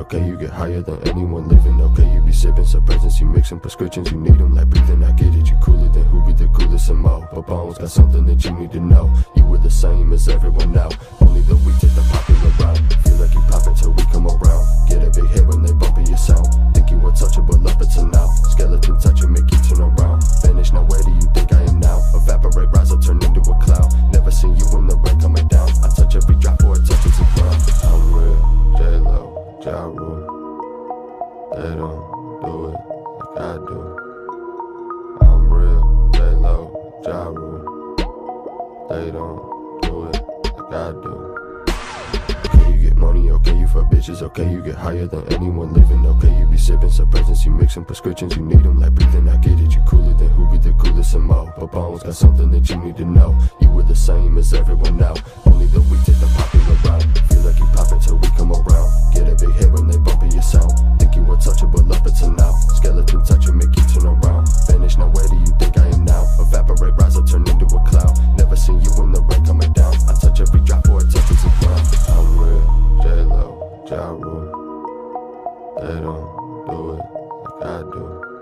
okay, you get higher than anyone living, okay, you be sipping some presents, you mixing prescriptions, you need them like breathing, I get it, you cooler than who be the coolest and more, but Bones got something that you need to know, you were the same as everyone now, only the weak take the popular route, feel like you pop until we come around, get a big head when they bumping your sound, think you untouchable up until now, skeleton touch and make you turn around, vanish now, where do you think I am now, evaporate, rise or turn into a cloud, never seen you in the rain coming down, I touch every drop or it touches the ground, I'm real, J-Lo, Ja Rule, they don't do it like I do, I'm real, J-Lo, Ja Rule, they don't do it like I do. Okay, you get money, okay, you fuck bitches, okay, you get higher than anyone living, okay, you be sipping some presents, you mixing prescriptions, you need them like breathing, I get it, you cooler than who be the coolest and more, but Bones got something that you need to know, you were the same as everyone now, only the weak take the popular route, feel like you pop until we come around, get a big head when they bumping your sound, think you untouchable up until now, skeleton touch and make you turn around, vanish now, where do you think I am now, evaporate, rise or turn into a cloud, never seen you in the rain coming down, I touch every drop or it touches the ground, I'm real, J-Lo, Ja Rule, they don't do it like I do.